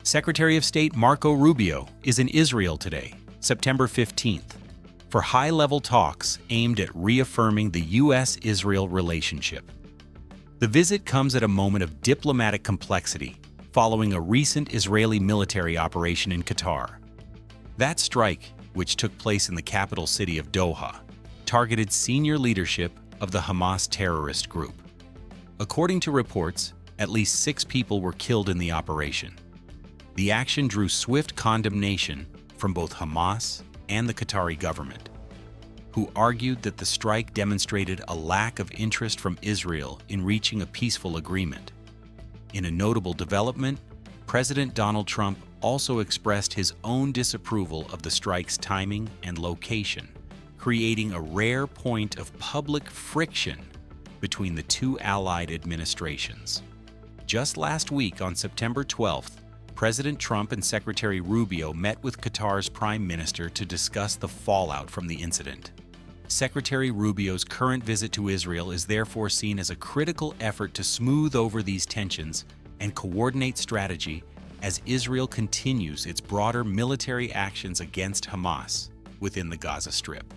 Secretary of State Marco Rubio is in Israel today, September 15th, for high-level talks aimed at reaffirming the U.S.-Israel relationship. The visit comes at a moment of diplomatic complexity following a recent Israeli military operation in Qatar. That strike, which took place in the capital city of Doha, targeted senior leadership of the Hamas terrorist group. According to reports, at least 6 people were killed in the operation. The action drew swift condemnation from both Hamas and the Qatari government, who argued that the strike demonstrated a lack of interest from Israel in reaching a peaceful agreement. In a notable development, President Donald Trump also expressed his own disapproval of the strike's timing and location, creating a rare point of public friction between the two allied administrations. Just last week, on September 12th, President Trump and Secretary Rubio met with Qatar's Prime Minister to discuss the fallout from the incident. Secretary Rubio's current visit to Israel is therefore seen as a critical effort to smooth over these tensions and coordinate strategy as Israel continues its broader military actions against Hamas within the Gaza Strip.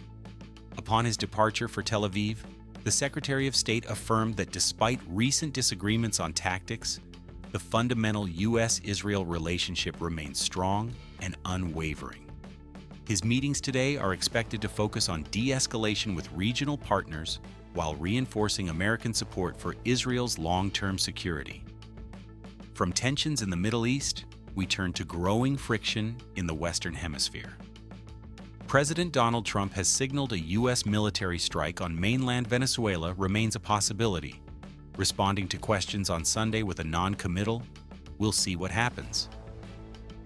Upon his departure for Tel Aviv, the Secretary of State affirmed that despite recent disagreements on tactics, the fundamental U.S.-Israel relationship remains strong and unwavering. His meetings today are expected to focus on de-escalation with regional partners while reinforcing American support for Israel's long-term security. From tensions in the Middle East, we turn to growing friction in the Western Hemisphere. President Donald Trump has signaled a U.S. military strike on mainland Venezuela remains a possibility. Responding to questions on Sunday with a non-committal, "We'll see what happens."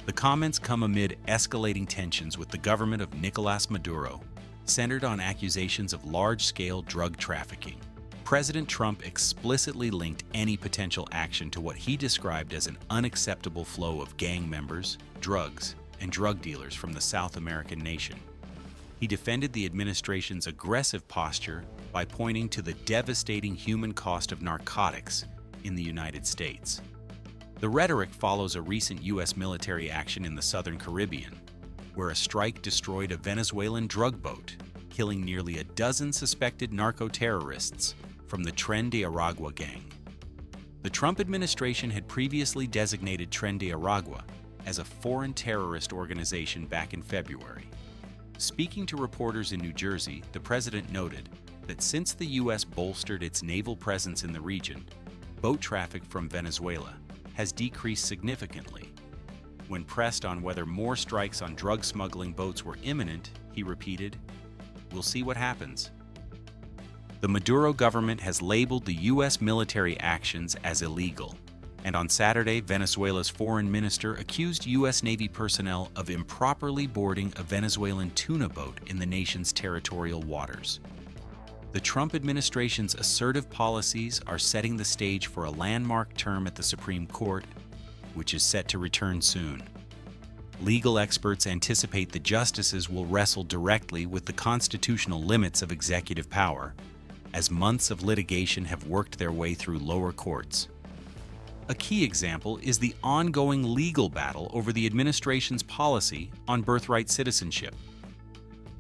The comments come amid escalating tensions with the government of Nicolás Maduro, centered on accusations of large-scale drug trafficking. President Trump explicitly linked any potential action to what he described as an unacceptable flow of gang members, drugs, and drug dealers from the South American nation. He defended the administration's aggressive posture by pointing to the devastating human cost of narcotics in the United States. The rhetoric follows a recent U.S. military action in the Southern Caribbean, where a strike destroyed a Venezuelan drug boat, killing nearly a dozen suspected narco-terrorists from the Tren de Aragua gang. The Trump administration had previously designated Tren de Aragua as a foreign terrorist organization back in February. Speaking to reporters in New Jersey, the president noted that since the U.S. bolstered its naval presence in the region, boat traffic from Venezuela has decreased significantly. When pressed on whether more strikes on drug smuggling boats were imminent, he repeated, "We'll see what happens." The Maduro government has labeled the U.S. military actions as illegal, and on Saturday, Venezuela's foreign minister accused U.S. Navy personnel of improperly boarding a Venezuelan tuna boat in the nation's territorial waters. The Trump administration's assertive policies are setting the stage for a landmark term at the Supreme Court, which is set to return soon. Legal experts anticipate the justices will wrestle directly with the constitutional limits of executive power, as months of litigation have worked their way through lower courts. A key example is the ongoing legal battle over the administration's policy on birthright citizenship.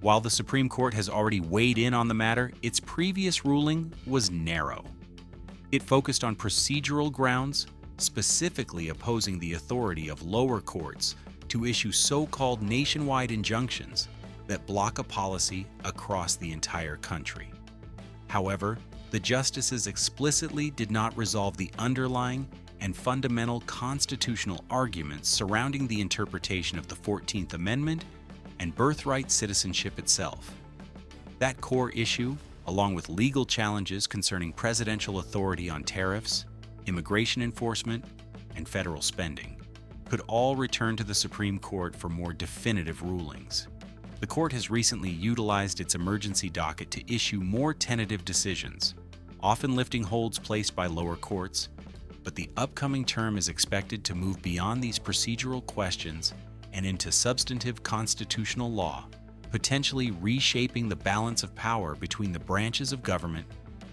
While the Supreme Court has already weighed in on the matter, its previous ruling was narrow. It focused on procedural grounds, specifically opposing the authority of lower courts to issue so-called nationwide injunctions that block a policy across the entire country. However, the justices explicitly did not resolve the underlying and fundamental constitutional arguments surrounding the interpretation of the 14th Amendment and birthright citizenship itself. That core issue, along with legal challenges concerning presidential authority on tariffs, immigration enforcement, and federal spending, could all return to the Supreme Court for more definitive rulings. The court has recently utilized its emergency docket to issue more tentative decisions, often lifting holds placed by lower courts, but the upcoming term is expected to move beyond these procedural questions and into substantive constitutional law, potentially reshaping the balance of power between the branches of government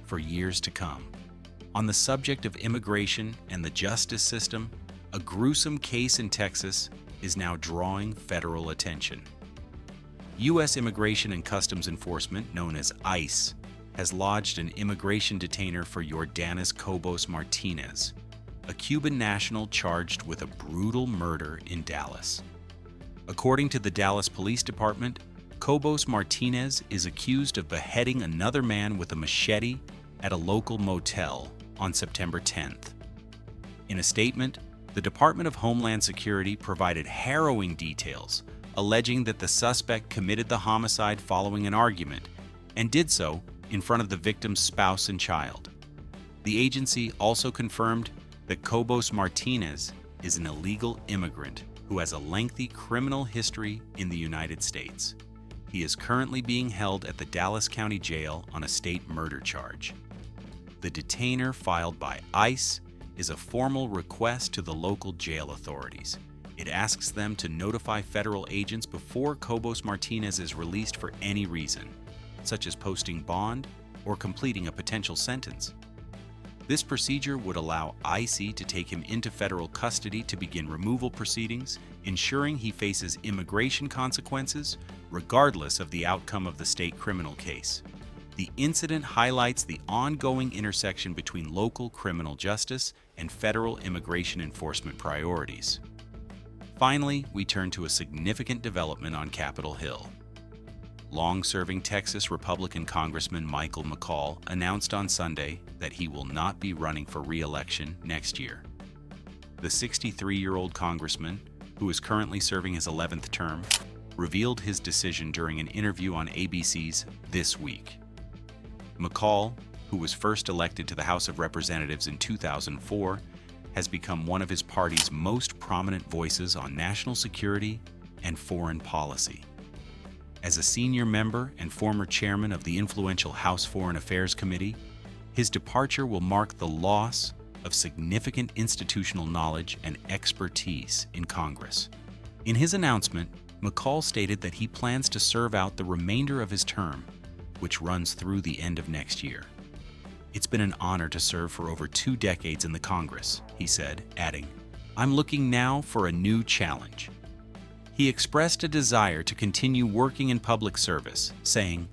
for years to come. On the subject of immigration and the justice system, a gruesome case in Texas is now drawing federal attention. U.S. Immigration and Customs Enforcement, known as ICE, has lodged an immigration detainer for Yordanis Cobos Martinez, a Cuban national charged with a brutal murder in Dallas. According to the Dallas Police Department, Cobos Martinez is accused of beheading another man with a machete at a local motel on September 10th. In a statement, the Department of Homeland Security provided harrowing details, alleging that the suspect committed the homicide following an argument and did so in front of the victim's spouse and child. The agency also confirmed that Cobos Martinez is an illegal immigrant who has a lengthy criminal history in the United States. He is currently being held at the Dallas County Jail on a state murder charge. The detainer filed by ICE is a formal request to the local jail authorities. It asks them to notify federal agents before Cobos Martinez is released for any reason, such as posting bond or completing a potential sentence. This procedure would allow ICE to take him into federal custody to begin removal proceedings, ensuring he faces immigration consequences regardless of the outcome of the state criminal case. The incident highlights the ongoing intersection between local criminal justice and federal immigration enforcement priorities. Finally, we turn to a significant development on Capitol Hill. Long-serving Texas Republican Congressman Michael McCaul announced on Sunday that he will not be running for re-election next year. The 63-year-old congressman, who is currently serving his 11th term, revealed his decision during an interview on ABC's This Week. McCaul, who was first elected to the House of Representatives in 2004, has become one of his party's most prominent voices on national security and foreign policy. As a senior member and former chairman of the influential House Foreign Affairs Committee, his departure will mark the loss of significant institutional knowledge and expertise in Congress. In his announcement, McCaul stated that he plans to serve out the remainder of his term, which runs through the end of next year. "It's been an honor to serve for over 2 decades in the Congress," he said, adding, "I'm looking now for a new challenge." He expressed a desire to continue working in public service, saying,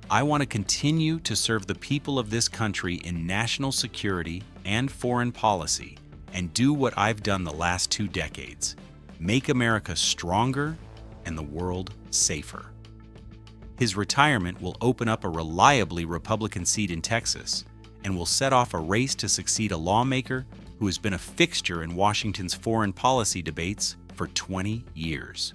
"I want to continue to serve the people of this country in national security and foreign policy and do what I've done the last 2 decades, make America stronger and the world safer." His retirement will open up a reliably Republican seat in Texas and will set off a race to succeed a lawmaker who has been a fixture in Washington's foreign policy debates for 20 years.